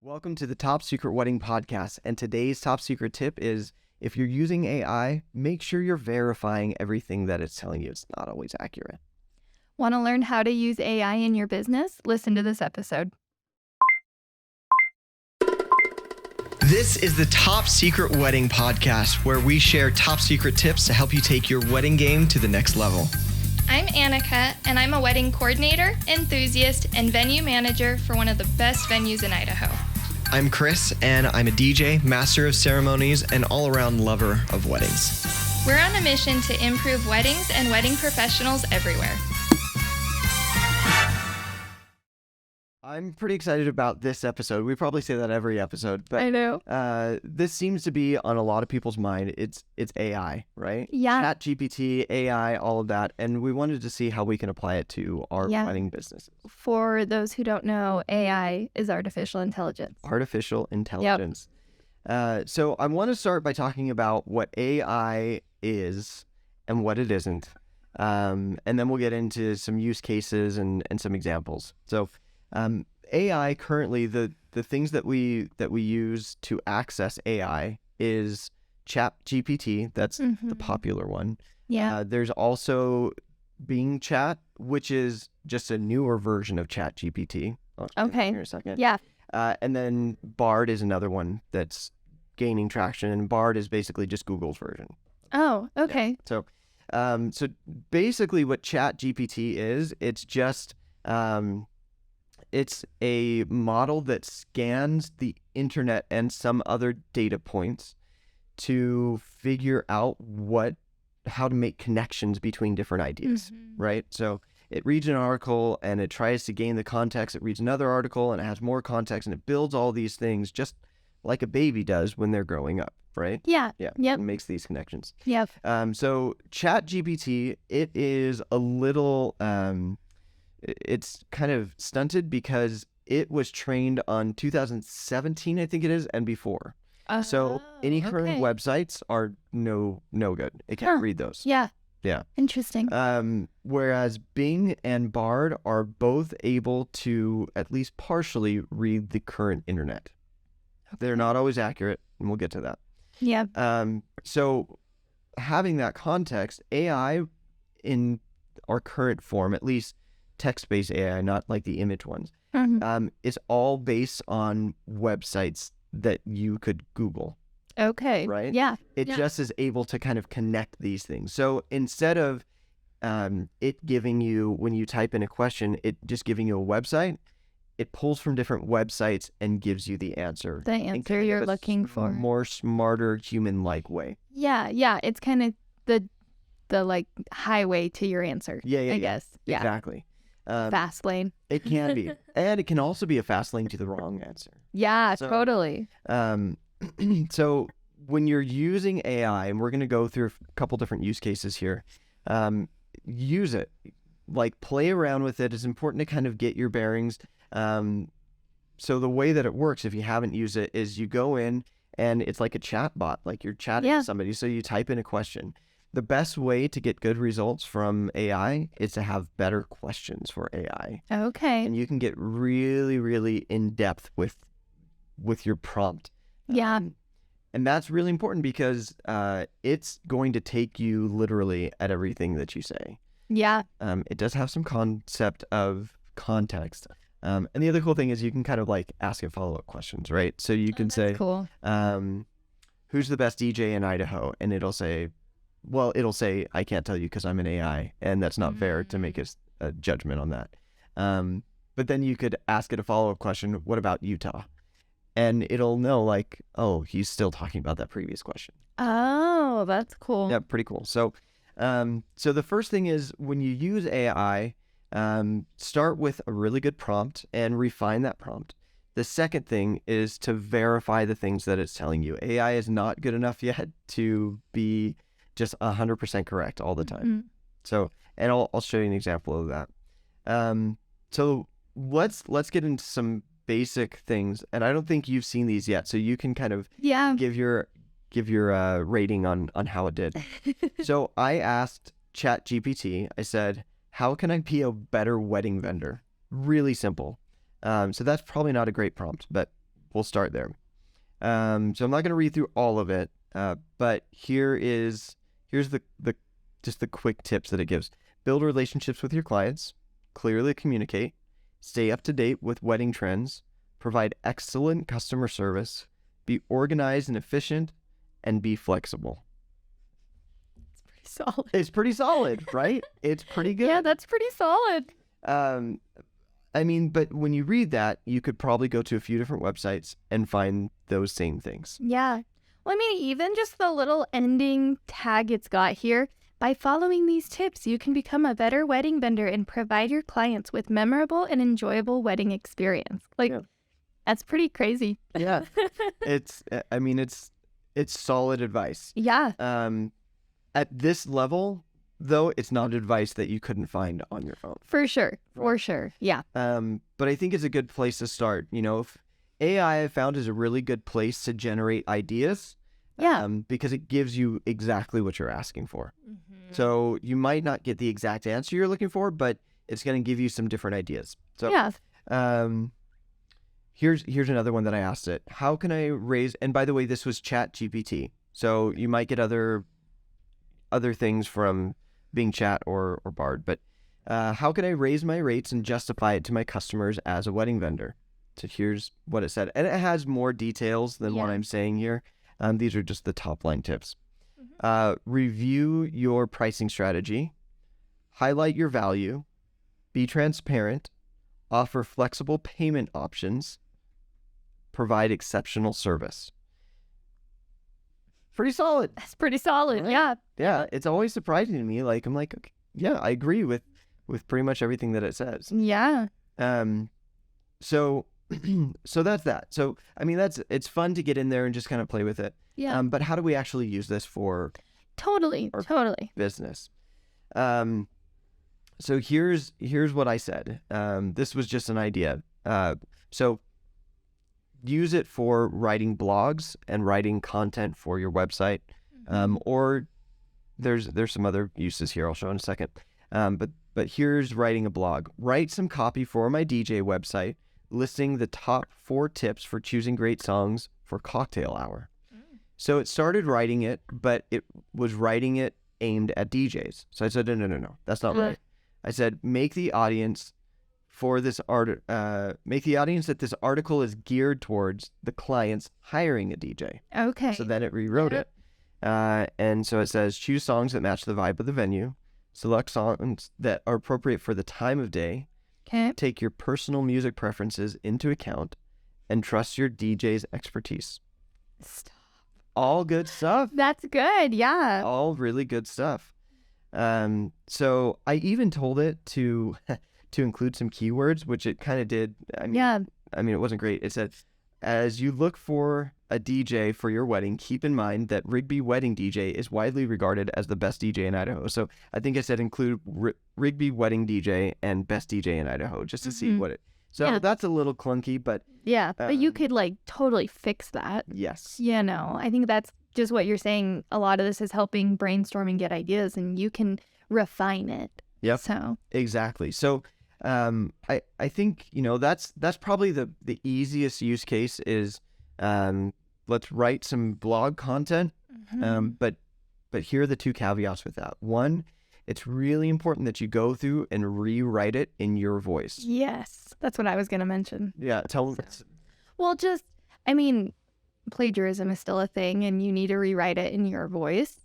Welcome to the Top Secret Wedding Podcast, and today's top secret tip is if you're using AI, make sure you're verifying everything that it's telling you. It's not always accurate. Want to learn how to use AI in your business? Listen to this episode. This is the Top Secret Wedding Podcast, where we share top secret tips to help you take your wedding game to the next level. I'm Annika, and I'm a wedding coordinator, enthusiast, and venue manager for one of the best venues in Idaho. I'm Chris, and I'm a DJ, master of ceremonies, and all-around lover of weddings. We're on a mission to improve weddings and wedding professionals everywhere. I'm pretty excited about this episode. We probably say that every episode, but I know. This seems to be on a lot of people's mind. It's AI, right? Yeah. ChatGPT, AI, all of that, and we wanted to see how we can apply it to our wedding businesses. For those who don't know, AI is artificial intelligence. Artificial intelligence. So I want to start by talking about what AI is and what it isn't, and then we'll get into some use cases and some examples. So AI currently, the things that we use to access AI is ChatGPT. That's the popular one. Yeah. There's also Bing Chat, which is just a newer version of ChatGPT. Okay. Here in a second. Yeah. And then Bard is another one that's gaining traction, and Bard is basically just Google's version. Oh, okay. Yeah. So basically what ChatGPT is, it's just it's a model that scans the internet and some other data points to figure out how to make connections between different ideas, right? So it reads an article and it tries to gain the context. It reads another article and it has more context, and it builds all these things just like a baby does when they're growing up, right? Yeah. Yeah. Yep. It makes these connections. Yep. So ChatGPT, it is a little it's kind of stunted because it was trained on 2017, I think it is, and before. So any current websites are no good. It can't read those. Yeah. Yeah. Interesting. Whereas Bing and Bard are both able to at least partially read the current internet. They're not always accurate, and we'll get to that. Yeah. So having that context, AI in our current form, at least text-based AI, not like the image ones, is all based on websites that you could Google. Okay. Right? Yeah. It just is able to kind of connect these things. So instead of it giving you, when you type in a question, it just giving you a website, it pulls from different websites and gives you the answer. The answer you're looking for. More smarter, human-like way. Yeah. Yeah. It's kind of the like highway to your answer. I guess. Yeah. Exactly. Fast lane. It can be. And it can also be a fast lane to the wrong answer. Yeah, So, totally. So when you're using AI, and we're going to go through a couple different use cases here, use it. Like, play around with it. It's important to kind of get your bearings. So the way that it works, if you haven't used it, is you go in and it's like a chat bot, like you're chatting with somebody. So you type in a question. The best way to get good results from AI is to have better questions for AI. Okay. And you can get really, really in-depth with your prompt. Yeah. And that's really important because it's going to take you literally at everything that you say. Yeah. It does have some concept of context. And the other cool thing is you can kind of like ask it follow-up questions, right? So you can say, cool. Who's the best DJ in Idaho? And it'll say, I can't tell you because I'm an AI, and that's not fair to make a judgment on that. But then you could ask it a follow-up question, what about Utah? And it'll know, like, oh, he's still talking about that previous question. Oh, that's cool. Yeah, pretty cool. So the first thing is, when you use AI, start with a really good prompt and refine that prompt. The second thing is to verify the things that it's telling you. AI is not good enough yet to be just 100% correct all the time. So, and I'll show you an example of that. So let's get into some basic things, and I don't think you've seen these yet, so you can kind of give your rating on how it did. So I asked ChatGPT, I said, how can I be a better wedding vendor? Really simple. So that's probably not a great prompt, but we'll start there. So I'm not going to read through all of it, but here's the quick tips that it gives. Build relationships with your clients, clearly communicate, stay up to date with wedding trends, provide excellent customer service, be organized and efficient, and be flexible. It's pretty solid. It's pretty solid, right? It's pretty good. Yeah, that's pretty solid. I mean, but when you read that, you could probably go to a few different websites and find those same things. Yeah. Well, I mean, even just the little ending tag it's got here. By following these tips, you can become a better wedding vendor and provide your clients with memorable and enjoyable wedding experience. That's pretty crazy. Yeah. It's solid advice. Yeah. At this level, though, it's not advice that you couldn't find on your phone. For sure. For sure. Yeah. But I think it's a good place to start. If AI I found is a really good place to generate ideas. Yeah. Because it gives you exactly what you're asking for. Mm-hmm. So you might not get the exact answer you're looking for, but it's going to give you some different ideas. So yeah. Here's another one that I asked it. How can I raise, and by the way, this was Chat GPT. So you might get other things from Bing Chat or Bard, but how can I raise my rates and justify it to my customers as a wedding vendor? So here's what it said. And it has more details than what I'm saying here. These are just the top line tips. Review your pricing strategy, highlight your value, be transparent, offer flexible payment options, provide exceptional service. Pretty solid. That's pretty solid. Right? Yeah. Yeah. It's always surprising to me. I'm like, okay, yeah, I agree with pretty much everything that it says. Yeah. So that's that. So, I mean, it's fun to get in there and just kind of play with it. Yeah. But how do we actually use this for totally business? So here's what I said. This was just an idea. So use it for writing blogs and writing content for your website. Or there's some other uses here I'll show in a second. But here's writing a blog. Write some copy for my DJ website listing the top 4 tips for choosing great songs for cocktail hour. So it started writing it, but it was writing it aimed at DJs. So I said, no, that's not right. I said, make the audience that this article is geared towards the clients hiring a DJ. Okay. So then it rewrote it. And so it says, choose songs that match the vibe of the venue, select songs that are appropriate for the time of day, take your personal music preferences into account, and trust your DJ's expertise. Stop. All good stuff. That's good. Yeah. All really good stuff. So I even told it to include some keywords, which it kind of did. I mean, it wasn't great. It said, as you look for a DJ for your wedding, keep in mind that Rigby Wedding DJ is widely regarded as the best DJ in Idaho. So I think I said include Rigby Wedding DJ and best DJ in Idaho, just to see what it. So that's a little clunky, but but you could totally fix that. Yes. I think that's just what you're saying. A lot of this is helping brainstorm and get ideas, and you can refine it. Yep. So exactly. So I think that's probably the easiest use case is let's write some blog content. But here are the 2 caveats with that. One, it's really important that you go through and rewrite it in your voice. Yes, that's what I was going to mention. Yeah, tell them. Well, plagiarism is still a thing, and you need to rewrite it in your voice.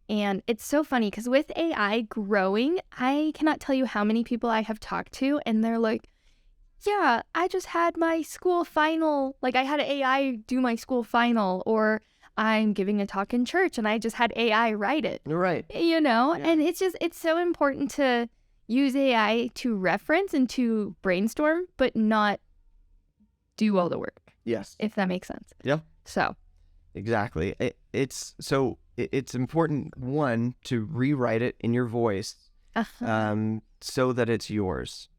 And it's so funny because with AI growing, I cannot tell you how many people I have talked to, and they're like, yeah, I just had my school final. I had AI do my school final, or I'm giving a talk in church and I just had AI write it. Right. And it's so important to use AI to reference and to brainstorm, but not do all the work. Yes. If that makes sense. Yeah. So. Exactly. It's important, one, to rewrite it in your voice so that it's yours.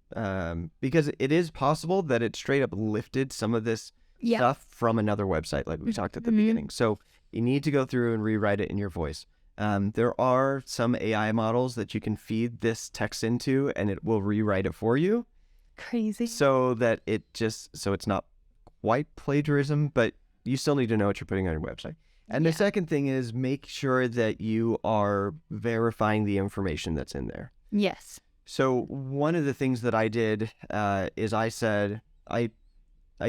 Because it is possible that it straight up lifted some of this stuff from another website, like we talked at the beginning. So you need to go through and rewrite it in your voice. There are some AI models that you can feed this text into, and it will rewrite it for you. Crazy. So that it's not quite plagiarism, but you still need to know what you're putting on your website. And the second thing is make sure that you are verifying the information that's in there. Yes. So one of the things that I did is I said, I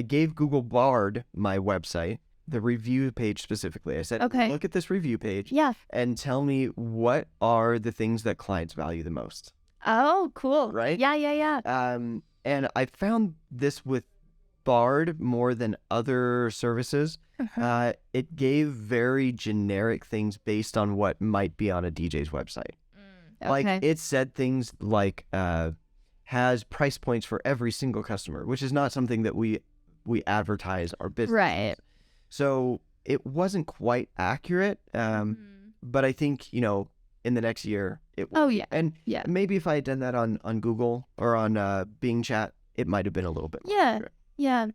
gave Google Bard my website, the review page specifically. I said, Okay. look at this review page Yeah. and tell me what are the things that clients value the most. Oh, cool. Right? Yeah. And I found this with Bard more than other services. It gave very generic things based on what might be on a DJ's website. Like it said things like has price points for every single customer, which is not something that we advertise our business. Right. So it wasn't quite accurate. But I think, in the next year it will. Oh, yeah. And Yeah. maybe if I had done that on Google or on Bing Chat, it might have been a little bit more accurate. Yeah.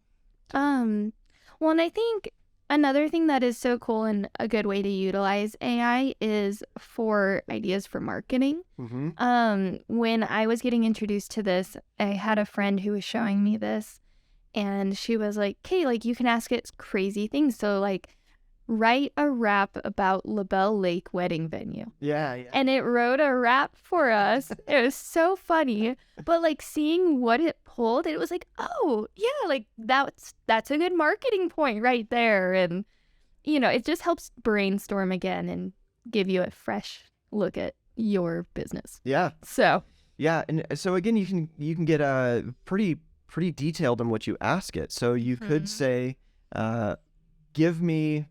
Well, and I think another thing that is so cool and a good way to utilize AI is for ideas for marketing. When I was getting introduced to this, I had a friend who was showing me this, and she was like, "Okay, like you can ask it crazy things. So like, write a rap about LaBelle Lake wedding venue." Yeah. And it wrote a rap for us. It was so funny. But like seeing what it pulled, it was like, oh yeah, like that's a good marketing point right there. And it just helps brainstorm again and give you a fresh look at your business. Yeah. So Yeah, and so again, you can get pretty detailed on what you ask it. So you could say, give me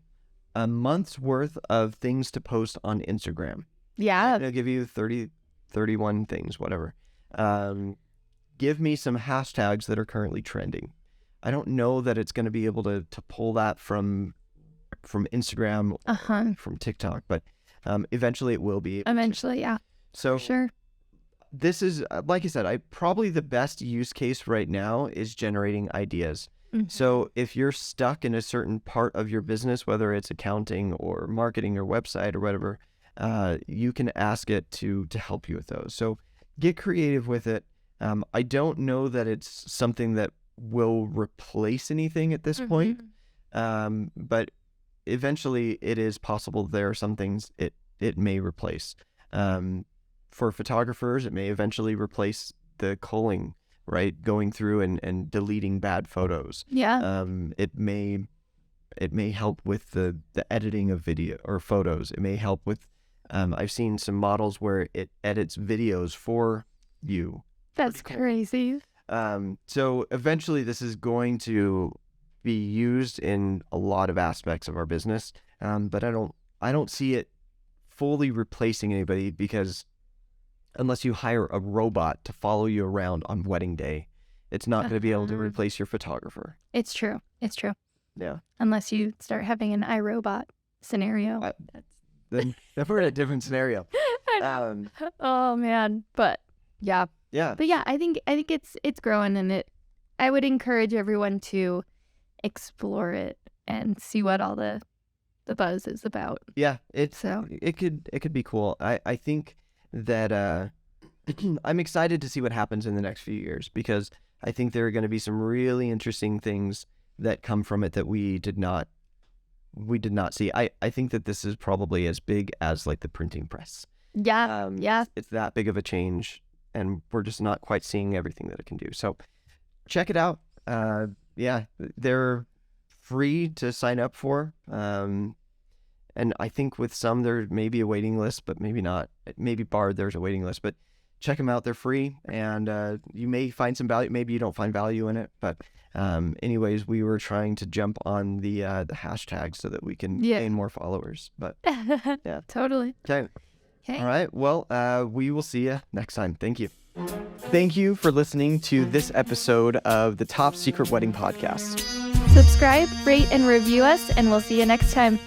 a month's worth of things to post on Instagram. yeah. And it'll give you 31 things, whatever. Give me some hashtags that are currently trending. I don't know that it's going to be able to pull that from Instagram or from TikTok, but eventually it will be. Eventually, yeah. So Sure. this is, like I said, probably the best use case right now is generating ideas. So if you're stuck in a certain part of your business, whether it's accounting or marketing or website or whatever, you can ask it to help you with those. So get creative with it. I don't know that it's something that will replace anything at this point, but eventually it is possible there are some things it may replace. For photographers, it may eventually replace the culling, right? Going through and deleting bad photos. Yeah. It may help with the editing of video or photos. It may help with, I've seen some models where it edits videos for you. That's crazy. So eventually this is going to be used in a lot of aspects of our business. But I don't see it fully replacing anybody, because unless you hire a robot to follow you around on wedding day, it's not going to be able to replace your photographer. It's true. Yeah. Unless you start having an iRobot scenario. Then we're in a different scenario. Oh man. But yeah. Yeah. But yeah, I think it's growing, and I would encourage everyone to explore it and see what all the buzz is about. Yeah. It could be cool. I think that I'm excited to see what happens in the next few years, because I think there are going to be some really interesting things that come from it that we did not see. I think that this is probably as big as like the printing press. Yeah. Yeah. It's that big of a change, and we're just not quite seeing everything that it can do. So check it out. Yeah, they're free to sign up for. And I think with some, there may be a waiting list, but maybe not. Maybe Bard, there's a waiting list, but check them out. They're free, and you may find some value. Maybe you don't find value in it, but anyways, we were trying to jump on the hashtag so that we can gain more followers. But yeah, Totally. Okay. All right. Well, we will see you next time. Thank you. Thank you for listening to this episode of the Top Secret Wedding Podcast. Subscribe, rate, and review us, and we'll see you next time.